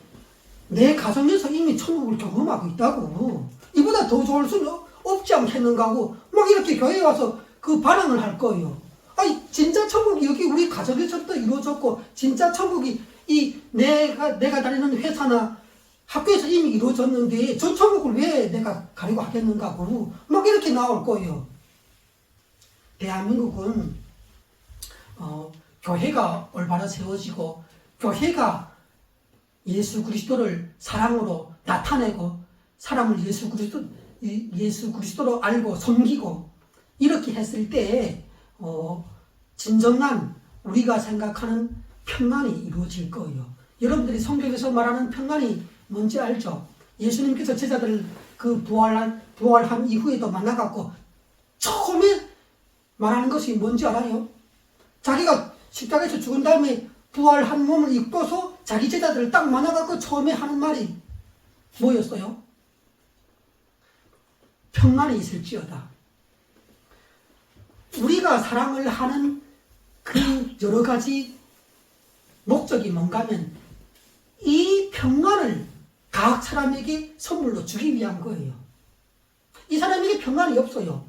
내 가정에서 이미 천국을 경험하고 있다고. 이보다 더 좋을 수는 없지 않겠는가 하고 막 이렇게 교회에 와서 그 반항을 할 거예요. 진짜 천국이 여기 우리 가정에서도 이루어졌고 진짜 천국이 이 내가 다니는 회사나 학교에서 이미 이루어졌는데 저 천국을 왜 내가 가려고 하겠는가 하고 막 이렇게 나올 거예요. 대한민국은 교회가 올바로 세워지고 교회가 예수 그리스도를 사랑으로 나타내고 사람을 예수 그리스도로 알고 섬기고 이렇게 했을 때 진정한 우리가 생각하는 평안이 이루어질 거예요. 여러분들이 성경에서 말하는 평안이 뭔지 알죠? 예수님께서 제자들을 그 부활한 이후에도 만나갖고 처음에 말하는 것이 뭔지 알아요? 자기가 십자가에서 죽은 다음에 부활한 몸을 입고서 자기 제자들을 딱 만나갖고 처음에 하는 말이 뭐였어요? 평안이 있을지어다. 우리가 사랑을 하는 그 여러 가지 목적이 뭔가 하면 이 평안을 각 사람에게 선물로 주기 위한 거예요. 이 사람에게 평안이 없어요.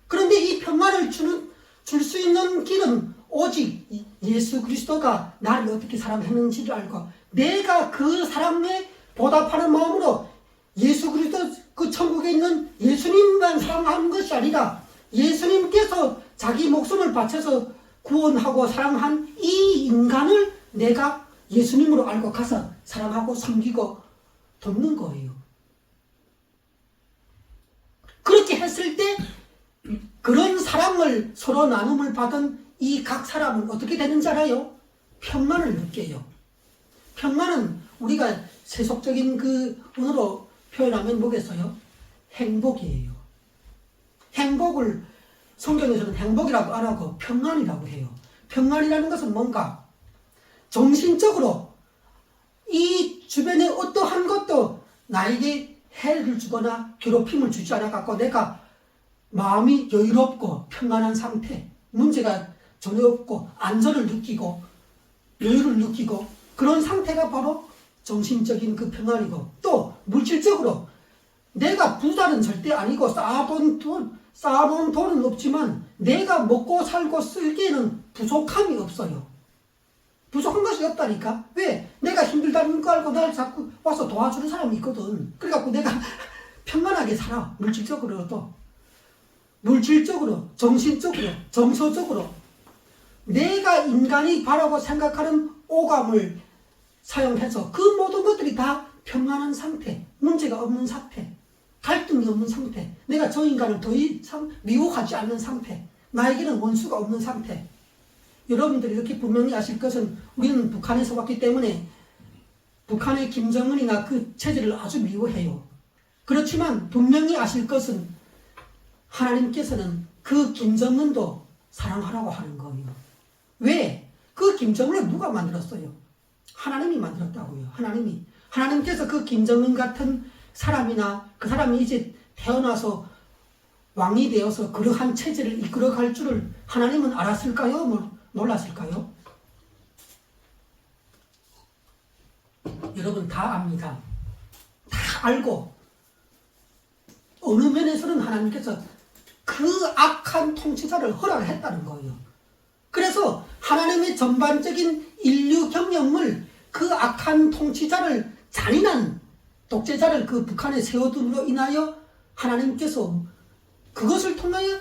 그런데 이 평안을 줄 수 있는 길은 오직 예수 그리스도가 나를 어떻게 사랑했는지를 알고 내가 그 사랑에 보답하는 마음으로 예수 그리스도 그 천국에 있는 예수님만 사랑하는 것이 아니라 예수님께서 자기 목숨을 바쳐서 구원하고 사랑한 이 인간을 내가 예수님으로 알고 가서 사랑하고 섬기고 돕는 거예요. 그렇게 했을 때 그런 사랑을 서로 나눔을 받은 이 각 사람은 어떻게 되는지 알아요? 평안을 느껴요. 평안은 우리가 세속적인 그 언어로 표현하면 뭐겠어요? 행복이에요. 행복을 성경에서는 행복이라고 안 하고 평안이라고 해요. 평안이라는 것은 뭔가 정신적으로 이 주변에 어떠한 것도 나에게 해를 주거나 괴롭힘을 주지 않아 갖고 내가 마음이 여유롭고 평안한 상태, 문제가 전혀 없고 안전을 느끼고 여유를 느끼고 그런 상태가 바로 정신적인 그 평안이고 또 물질적으로 내가 부자는 절대 아니고 쌓아놓은 돈은 없지만 내가 먹고 살고 쓸기에는 부족함이 없어요. 부족한 것이 없다니까. 왜? 내가 힘들다는 거 알고 날 자꾸 와서 도와주는 사람이 있거든. 그래갖고 내가 평안하게 살아. 물질적으로도. 물질적으로, 정신적으로, 정서적으로. 내가 인간이 바라고 생각하는 오감을 사용해서 그 모든 것들이 다 평안한 상태, 문제가 없는 상태, 갈등이 없는 상태, 내가 저 인간을 더 이상 미워하지 않는 상태, 나에게는 원수가 없는 상태. 여러분들이 이렇게 분명히 아실 것은 우리는 북한에서 왔기 때문에 북한의 김정은이나 그 체제를 아주 미워해요. 그렇지만 분명히 아실 것은 하나님께서는 그 김정은도 사랑하라고 하는 거예요. 왜? 그 김정은을 누가 만들었어요? 하나님이 만들었다고요. 하나님께서 그 김정은 같은 사람이나 그 사람이 이제 태어나서 왕이 되어서 그러한 체제를 이끌어갈 줄을 하나님은 알았을까요? 몰랐을까요? 여러분 다 압니다. 다 알고 어느 면에서는 하나님께서 그 악한 통치자를 허락했다는 거예요. 그래서 하나님의 전반적인 인류 경영을 그 악한 통치자를 잔인한 독재자를 그 북한에 세워둠으로 인하여 하나님께서 그것을 통하여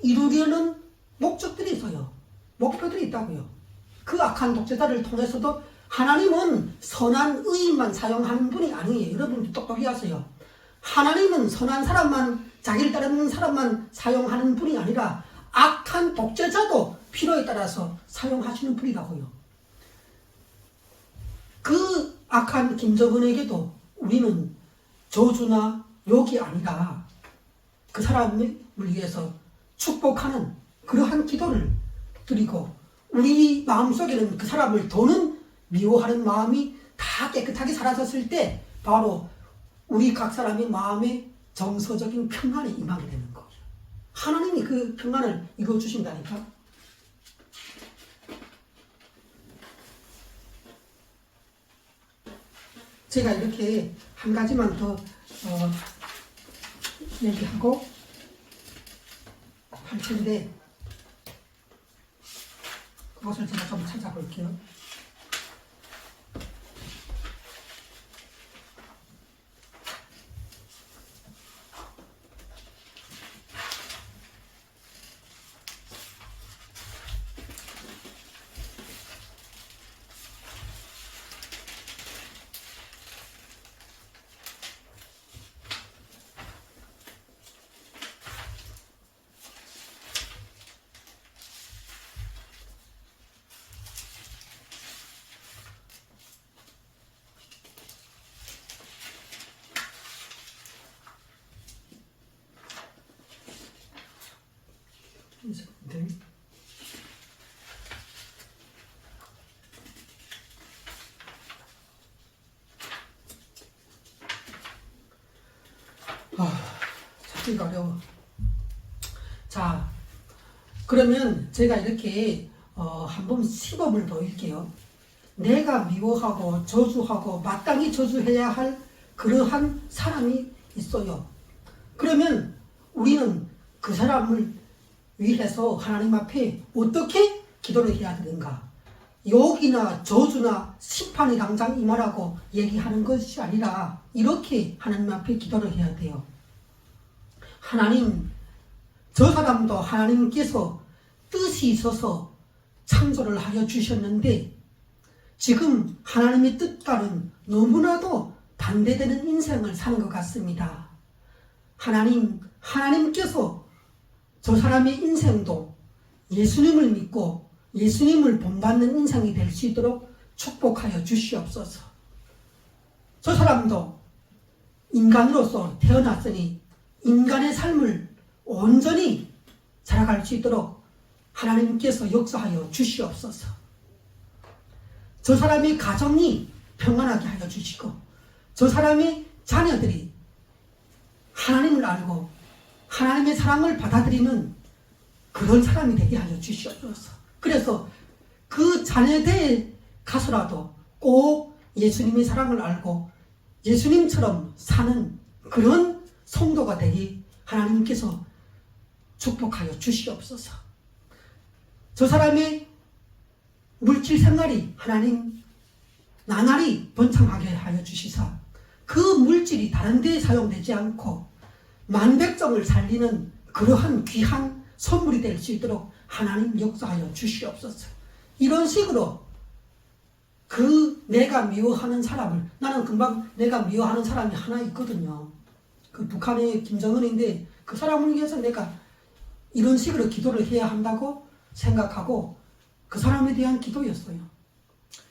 이루려는 목적들이 있어요. 목표들이 있다고요. 그 악한 독재자를 통해서도 하나님은 선한 의인만 사용하는 분이 아니에요. 여러분 똑똑히 하세요. 하나님은 선한 사람만, 자기를 따르는 사람만 사용하는 분이 아니라 악한 독재자도 필요에 따라서 사용하시는 분이라고요. 그 악한 김정은에게도 우리는 저주나 욕이 아니라 그 사람을 위해서 축복하는 그러한 기도를 드리고, 우리 마음속에는 그 사람을 더는 미워하는 마음이 다 깨끗하게 사라졌을 때 바로 우리 각 사람의 마음에 정서적인 평안이 임하게 되는 거예요. 하나님이 그 평안을 이루어주신다니까. 제가 이렇게 한 가지만 더 얘기하고 할 텐데, 그것을 제가 좀 찾아볼게요. 네. 찾기가 어려워. 자, 그러면 제가 이렇게 한번 시범을 보일게요. 내가 미워하고 저주하고 마땅히 저주해야 할 그러한 사람이 있어요. 그러면 우리는 그 사람을 위해서 하나님 앞에 어떻게 기도를 해야 되는가? 욕이나 저주나 심판이 당장 임하라고 얘기하는 것이 아니라 이렇게 하나님 앞에 기도를 해야 돼요. 하나님, 저 사람도 하나님께서 뜻이 있어서 창조를 하여 주셨는데 지금 하나님의 뜻과는 너무나도 반대되는 인생을 사는 것 같습니다. 하나님께서 저 사람의 인생도 예수님을 믿고 예수님을 본받는 인생이 될 수 있도록 축복하여 주시옵소서. 저 사람도 인간으로서 태어났으니 인간의 삶을 온전히 살아갈 수 있도록 하나님께서 역사하여 주시옵소서. 저 사람의 가정이 평안하게 하여 주시고 저 사람의 자녀들이 하나님을 알고 하나님의 사랑을 받아들이는 그런 사람이 되게 하여 주시옵소서. 그래서 그 자녀들에 가서라도 꼭 예수님의 사랑을 알고 예수님처럼 사는 그런 성도가 되기 하나님께서 축복하여 주시옵소서. 저 사람의 물질 생활이 하나님 나날이 번창하게 하여 주시사 그 물질이 다른 데에 사용되지 않고 만백성을 살리는 그러한 귀한 선물이 될 수 있도록 하나님 역사하여 주시옵소서. 이런 식으로 그 내가 미워하는 사람을, 나는 금방 내가 미워하는 사람이 하나 있거든요. 그 북한의 김정은인데 그 사람을 위해서 내가 이런 식으로 기도를 해야 한다고 생각하고 그 사람에 대한 기도였어요.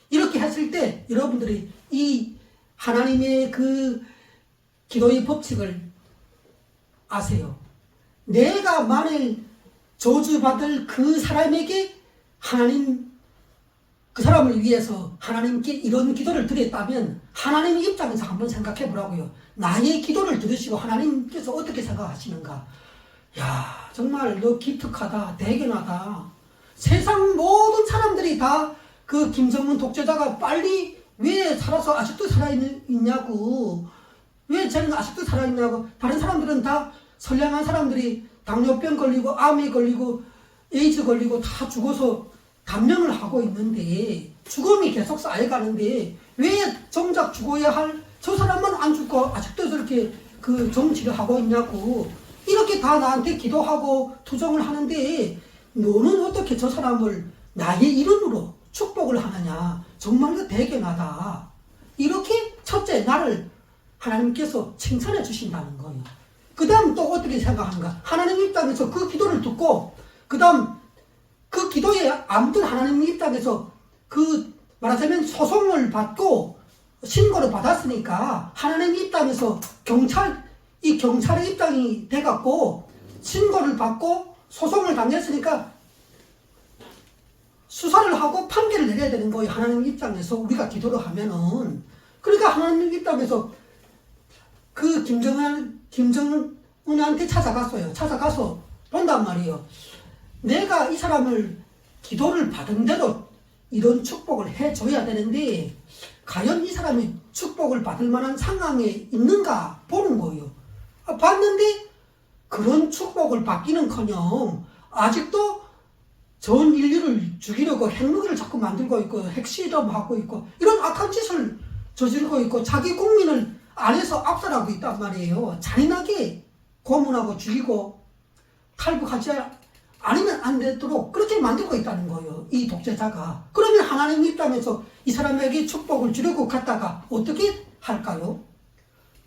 이렇게 했을 때 여러분들이 이 하나님의 그 기도의 법칙을 아세요. 내가 만일 저주받을 그 사람에게 하나님 그 사람을 위해서 하나님께 이런 기도를 드렸다면 하나님의 입장에서 한번 생각해 보라고요. 나의 기도를 들으시고 하나님께서 어떻게 생각하시는가. 야, 정말 너 기특하다, 대견하다. 세상 모든 사람들이 다 그 김정은 독재자가 빨리 왜 살아서 아직도 살아있냐고, 왜 쟤는 아직도 살아있냐고. 다른 사람들은 다 선량한 사람들이 당뇨병 걸리고 암에 걸리고 에이즈 걸리고 다 죽어서 단명을 하고 있는데, 죽음이 계속 쌓여가는데 왜 정작 죽어야 할 저 사람만 안 죽고 아직도 저렇게 그 정치를 하고 있냐고. 이렇게 다 나한테 기도하고 투정을 하는데 너는 어떻게 저 사람을 나의 이름으로 축복을 하느냐. 정말로 대견하다. 이렇게 첫째 나를 하나님께서 칭찬해 주신다는 거예요. 그 다음 또 어떻게 생각하는가. 하나님 입장에서 그 기도를 듣고 그 다음 그 기도에 아무튼 하나님 입장에서 그 말하자면 소송을 받고 신고를 받았으니까 하나님 입장에서 이 경찰의 입장이 돼갖고 신고를 받고 소송을 당했으니까 수사를 하고 판결을 내려야 되는 거예요. 하나님 입장에서 우리가 기도를 하면은. 그러니까 하나님 입장에서 그 김정은한테 찾아갔어요. 찾아가서 본단 말이에요. 내가 이 사람을 기도를 받은 대로 이런 축복을 해줘야 되는데 과연 이 사람이 축복을 받을 만한 상황에 있는가 보는 거예요. 봤는데 그런 축복을 받기는커녕 아직도 전 인류를 죽이려고 핵무기를 자꾸 만들고 있고 핵실험하고 있고 이런 악한 짓을 저지르고 있고 자기 국민을 안에서 압살하고 있단 말이에요. 잔인하게 고문하고 죽이고 탈북하지 않으면 안 되도록 그렇게 만들고 있다는 거예요. 이 독재자가. 그러면 하나님 입장에서 이 사람에게 축복을 주려고 갔다가 어떻게 할까요?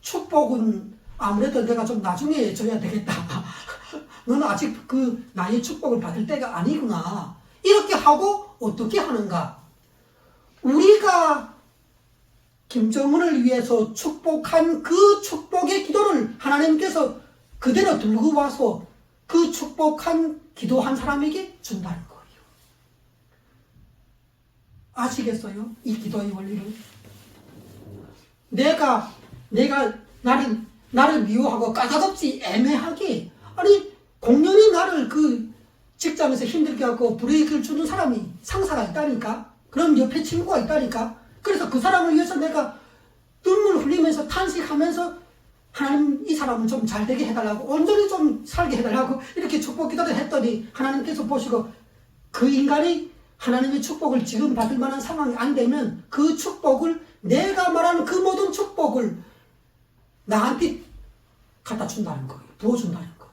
축복은 아무래도 내가 좀 나중에 줘야 되겠다. 너는 아직 그 나의 축복을 받을 때가 아니구나. 이렇게 하고 어떻게 하는가? 우리가 김정은을 위해서 축복한 그 축복의 기도를 하나님께서 그대로 들고 와서 그 축복한 기도한 사람에게 준다는 거예요. 아시겠어요? 이 기도의 원리를. 내가 나를 미워하고 까다롭지 애매하게, 아니 공연히 나를 그 직장에서 힘들게 하고 불이익을 주는 사람이 상사가 있다니까. 그런 옆에 친구가 있다니까. 그래서 그 사람을 위해서 내가 눈물 흘리면서 탄식하면서 하나님 이 사람은 좀 잘 되게 해달라고, 온전히 좀 살게 해달라고 이렇게 축복 기도를 했더니 하나님께서 보시고 그 인간이 하나님의 축복을 지금 받을 만한 상황이 안 되면 그 축복을, 내가 말하는 그 모든 축복을 나한테 갖다 준다는 거예요. 부어준다는 거예요.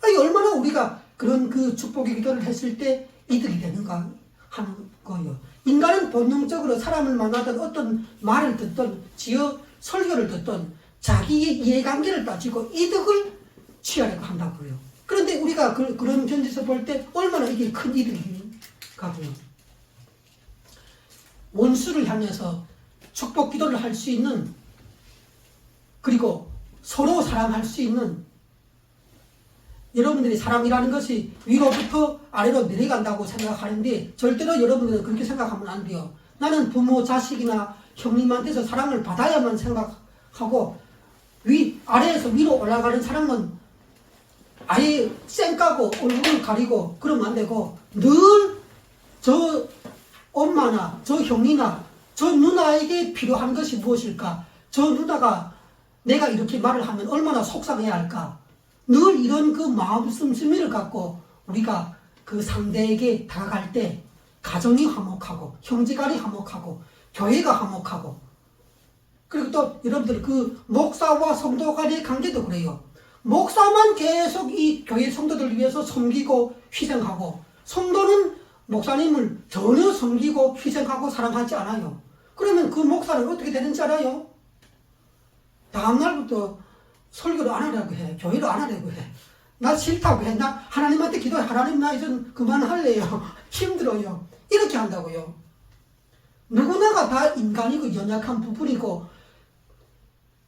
아니, 얼마나 우리가 그런 그 축복의 기도를 했을 때 이득이 되는가 하는 거예요. 인간은 본능적으로 사람을 만나든 어떤 말을 듣든 설교를 듣든 자기의 이해관계를 따지고 이득을 취하려고 한다고요. 그런데 우리가 그런 견지에서 볼 때 얼마나 이게 큰 이득인가고요. 원수를 향해서 축복 기도를 할 수 있는, 그리고 서로 사랑할 수 있는, 여러분들이 사랑이라는 것이 위로부터 아래로 내려간다고 생각하는데 절대로 여러분들은 그렇게 생각하면 안 돼요. 나는 부모, 자식이나 형님한테서 사랑을 받아야만 생각하고 아래에서 위로 올라가는 사람은 아예 쌩까고 얼굴을 가리고 그러면 안 되고, 늘 저 엄마나 저 형이나 저 누나에게 필요한 것이 무엇일까? 저 누나가 내가 이렇게 말을 하면 얼마나 속상해야 할까? 늘 이런 그 마음 씀씀이를 갖고 우리가 그 상대에게 다가갈 때 가정이 화목하고 형제간이 화목하고 교회가 화목하고, 그리고 또 여러분들 그 목사와 성도 간의 관계도 그래요. 목사만 계속 이 교회 성도들 위해서 섬기고 희생하고, 성도는 목사님을 전혀 섬기고 희생하고 사랑하지 않아요. 그러면 그 목사는 어떻게 되는지 알아요? 다음날부터 설교를 안 하려고 해. 교회를 안 하려고 해. 나 싫다고 해. 나 하나님한테 기도해. 하나님 나 이제 그만할래요. 힘들어요. 이렇게 한다고요. 누구나가 다 인간이고 연약한 부분이고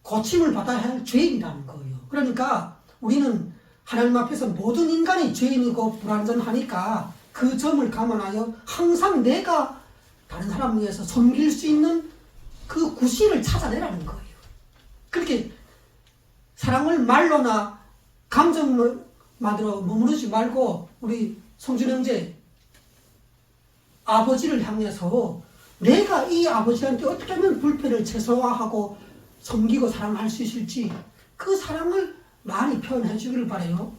고침을 받아야 할 죄인이라는 거예요. 그러니까 우리는 하나님 앞에서 모든 인간이 죄인이고 불완전하니까 그 점을 감안하여 항상 내가 다른 사람을 위해서 섬길 수 있는 그 구실을 찾아내라는 거예요. 그렇게 사랑을 말로나 감정만으로 머무르지 말고 우리 성준 형제 아버지를 향해서 내가 이 아버지한테 어떻게 하면 불편을 최소화하고 섬기고 사랑할 수 있을지 그 사랑을 많이 표현해 주기를 바라요.